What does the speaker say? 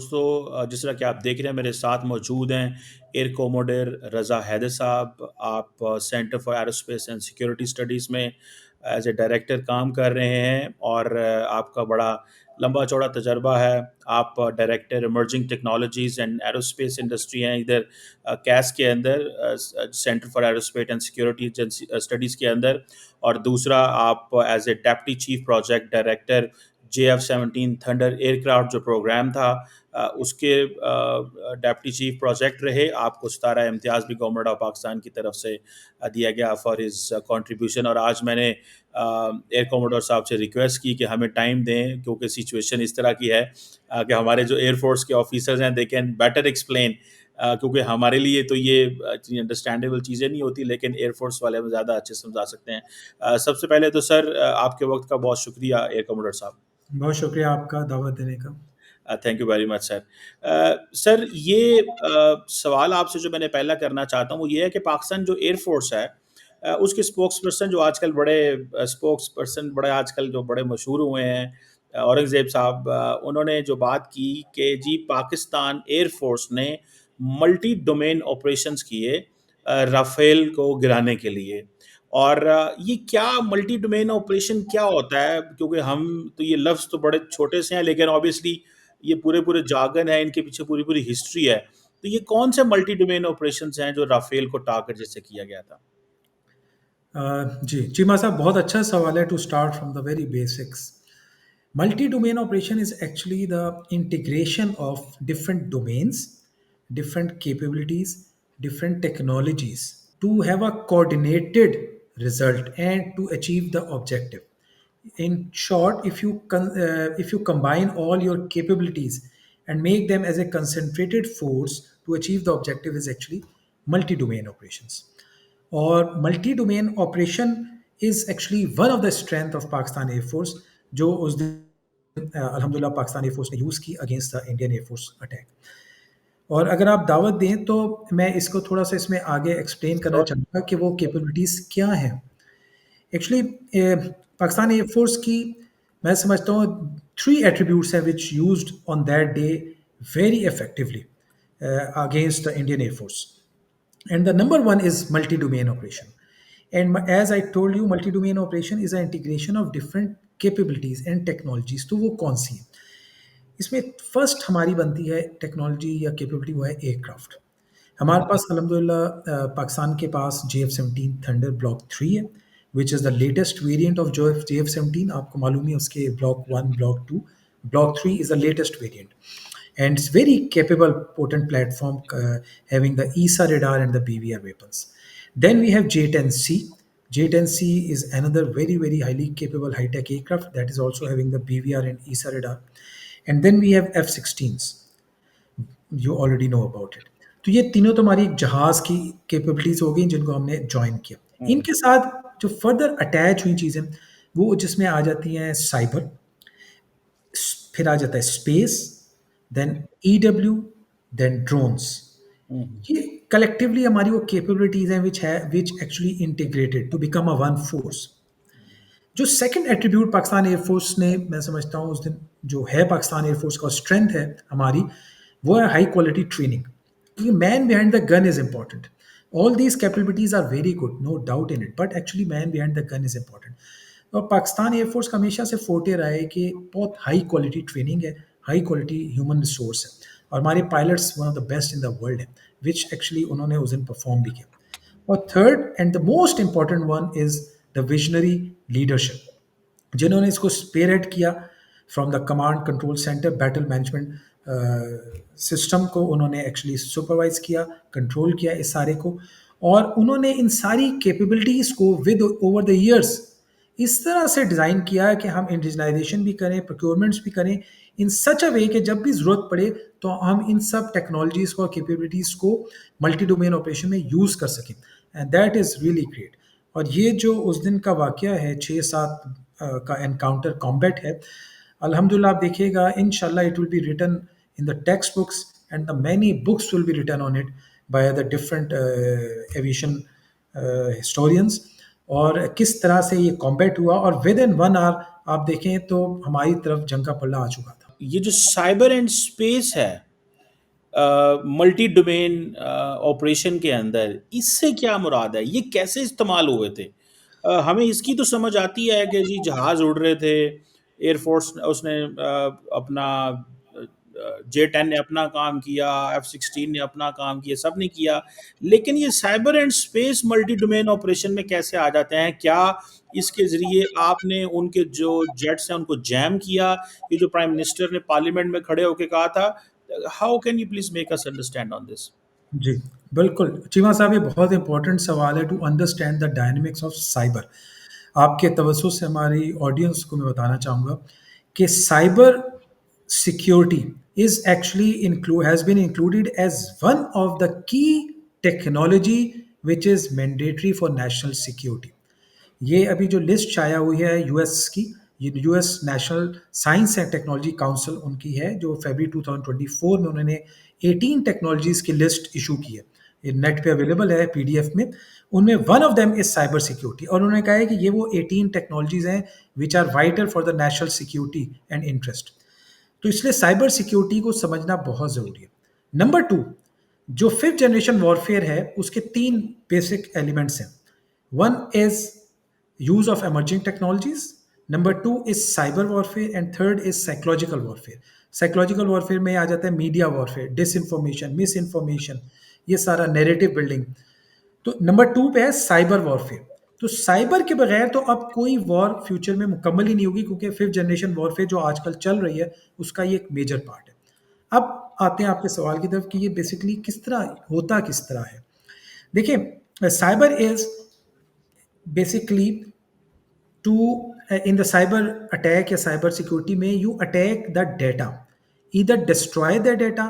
दोस्तों, जिस तरह कि आप देख रहे हैं मेरे साथ मौजूद हैं एयर कोमोडोर रज़ा हैदर साहब। आप centre for aerospace and security studies में एज ए डायरेक्टर काम कर रहे हैं और आपका बड़ा लंबा चौड़ा तजर्बा है। आप director emerging technologies and aerospace industry हैं इधर कैस के अंदर, centre for aerospace and security studies के अंदर। और दूसरा आप as a deputy chief project director JF-17 thunder aircraft जो प्रोग्राम था उसके डेप्टी चीफ प्रोजेक्ट रहे। आपको सितारा इम्तियाज़ भी गवर्नमेंट ऑफ पाकिस्तान की तरफ से दिया गया फॉर हिज कंट्रीब्यूशन। और आज मैंने एयर कोमोडोर साहब से रिक्वेस्ट की कि हमें टाइम दें, क्योंकि सिचुएशन इस तरह की है कि हमारे जो एयरफोर्स के ऑफिसर्स हैं दे कैन बेटर एक्सप्लेन, क्योंकि हमारे लिए तो ये अंडरस्टैंडेबल चीज़ें नहीं होती, लेकिन एयरफोर्स वाले हमें ज़्यादा अच्छे समझा सकते हैं। सबसे पहले तो सर आपके वक्त का बहुत शुक्रिया एयर कोमोडोर साहब। बहुत शुक्रिया आपका दावत देने का। Thank you very much sir. Sir ये सवाल आपसे जो मैंने पहला करना चाहता हूँ वो ये है कि पाकिस्तान जो एयर फोर्स है उसके स्पोक्स पर्सन जो आजकल बड़े आजकल जो बड़े मशहूर हुए हैं, औरंगज़ेब साहब, उन्होंने जो बात की कि जी पाकिस्तान एयर फोर्स ने मल्टी डोमेन ऑपरेशंस किए राफेल को गिराने के लिए। और ये क्या मल्टी डोमेन ऑपरेशन क्या होता है? क्योंकि हम तो ये लफ्ज़ तो बड़े छोटे से हैं, लेकिन ऑब्वियसली ये पूरे-पूरे जार्गन है, इनके पीछे पूरी-पूरी हिस्ट्री है। तो ये कौन से मल्टी डोमेन ऑपरेशंस हैं जो राफेल को टारगेट जैसे किया गया था? जी, चीमा साहब बहुत अच्छा सवाल है to start from the very basics. Multi-domain operation is actually the integration of different domains, different capabilities, different technologies to have a coordinated result and to achieve the objective. In short, if you combine all your capabilities and make them as a concentrated force to achieve the objective is actually multi-domain operations. और multi domain operation is actually one of the strength of Pakistan air force जो उस दिन अल्हम्दुलिल्लाह Pakistan air force ने use की against the Indian air force attack. और अगर आप दावत दें तो मैं इसको थोड़ा सा इसमें आगे एक्सप्लेन करना चाहूँगा कि वो कैपेबिलिटीज़ क्या हैं। एक्चुअली पाकिस्तान एयरफोर्स की मैं समझता हूँ थ्री एट्रीब्यूट्स हैं which used on that day very effectively against the Indian air force. And the number one is multi-domain operation. And as I told you, multi-domain operation is an integration of different capabilities and technologies. तो वो कौन सी है? इसमें first हमारी बनती है technology या capability, वो है एयरक्राफ्ट। हमारे पास अल्हम्दुलिल्लाह पाकिस्तान के पास JF-17 थंडर ब्लॉक 3 है, which is the latest variant of JF-17। आपको मालूम है उसके block 1, block 2, block 3 is the latest variant, and it's very capable, potent platform having the ESA radar and the BVR weapons. Then we have J-10C. J-10C is another very highly capable high-tech aircraft that is also having the BVR and ESA radar. And then we have F-16s. You already know about it. तो ये तीनों तो हमारी एक जहाज की capabilities हो गई जिनको हमने ज्वाइन किया। इनके साथ जो फर्दर अटैच हुई चीज़ें वो जिसमें आ जाती हैं साइबर, फिर आ जाता है space, then EW, then drones. ये कलेक्टिवली हमारी वो कैपेबिलिटीज हैं which actually integrated to become a one force. जो सेकंड एट्रीब्यूट पाकिस्तान एयरफोर्स ने मैं समझता हूँ उस दिन जो है पाकिस्तान एयरफोर्स का स्ट्रेंथ है हमारी, वो है हाई क्वालिटी ट्रेनिंग। क्योंकि man behind the gun is important. All these capabilities are very good, no doubt in it, but actually man behind the gun is important. और पाकिस्तान एयरफोर्स का हमेशा से फोर्टे रहा है कि बहुत हाई क्वालिटी ट्रेनिंग है, हाई क्वालिटी ह्यूमन रिसोर्स है, और हमारे pilots one of the best in the world है, विच एक्चुअली उन्होंने उस दिन परफॉर्म भी किया। और third and the most important one is the visionary leadership, जिन्होंने इसको स्पेयरहेड किया from the command control centre, battle management system को उन्होंने एक्चुअली सुपरवाइज किया, कंट्रोल किया इस सारे को। और उन्होंने इन सारी कैपेबिलिटीज़ को विद ओवर द ईयर्स इस तरह से डिज़ाइन किया है कि हम इंडिजनाइजेशन भी करें, प्रोक्योरमेंट्स भी करें इन सच अ वे कि जब भी ज़रूरत पड़े तो हम इन सब टेक्नोलॉजीज़ को, कैपेबिलिटीज़ को मल्टी डोमेन ऑपरेशन में यूज़ कर सकें, and that is really great. और ये जो उस दिन का वाक़या है 6-7 का एनकाउंटर कॉम्बैट है, अल्हम्दुलिल्लाह आप देखिएगा इंशाल्लाह it will be written in the textbooks and the many books will be written on it by the different aviation historians, और किस तरह से ये कॉम्बैट हुआ। और विद इन 1 आवर आप देखें तो हमारी तरफ जंग का पल्ला आ चुका था। ये जो साइबर एंड स्पेस है, मल्टी डोमेन ऑपरेशन के अंदर, इससे क्या मुराद है? ये कैसे इस्तेमाल हुए थे? हमें इसकी तो समझ आती है कि जी जहाज़ उड़ रहे थे, एयरफोर्स उसने अपना J-10 ने अपना काम किया, F-16 ने अपना काम किया, सब ने किया। लेकिन ये cyber and space multi domain operation में कैसे आ जाते हैं? क्या इसके ज़रिए आपने उनके जो जेट्स हैं उनको जैम किया? ये जो प्राइम मिनिस्टर ने पार्लियामेंट में खड़े होके कहा था, how can you please make us understand on this? जी, बिल्कुल। चीमा साहब, ये बहुत इम्पोर्टेंट सवाल है to understand the dynamics of cyber. आपके तवज्जो से हमारी ऑडियंस को मैं बताना चाहूँगा कि cyber security is actually include has been included as one of the key technology which is mandatory for national security। ये अभी जो लिस्ट शाया हुई है यूएस की, ये US national science and technology council उनकी है, जो फरवरी 2024 में उन्होंने 18 टेक्नोलॉजीज की लिस्ट इशू की है। ये नेट पे अवेलेबल है पीडीएफ में। उनमें one of them is cyber security, और उन्होंने कहा है कि ये वो 18 टेक्नोलॉजीज हैं which are vital for the national security and interest. तो इसलिए साइबर सिक्योरिटी को समझना बहुत ज़रूरी है। नंबर टू, जो फिफ्थ जनरेशन वॉरफेयर है उसके तीन बेसिक एलिमेंट्स हैं। One is use of emerging technologies, number two is cyber warfare, and third is psychological warfare. Psychological warfare में आ जाता है media warfare, disinformation, misinformation, ये सारा नेरेटिव बिल्डिंग। तो नंबर टू पे है साइबर वॉरफेयर। तो साइबर के बगैर तो अब कोई वॉर फ्यूचर में मुकम्मल ही नहीं होगी, क्योंकि फिफ्थ जनरेशन वॉरफेयर जो आजकल चल रही है उसका ये एक मेजर पार्ट है। अब आते हैं आपके सवाल की तरफ कि ये बेसिकली किस तरह होता, किस तरह है। देखिए, cyber is basically to in the cyber attack या साइबर सिक्योरिटी में you attack the data, either destroy the data,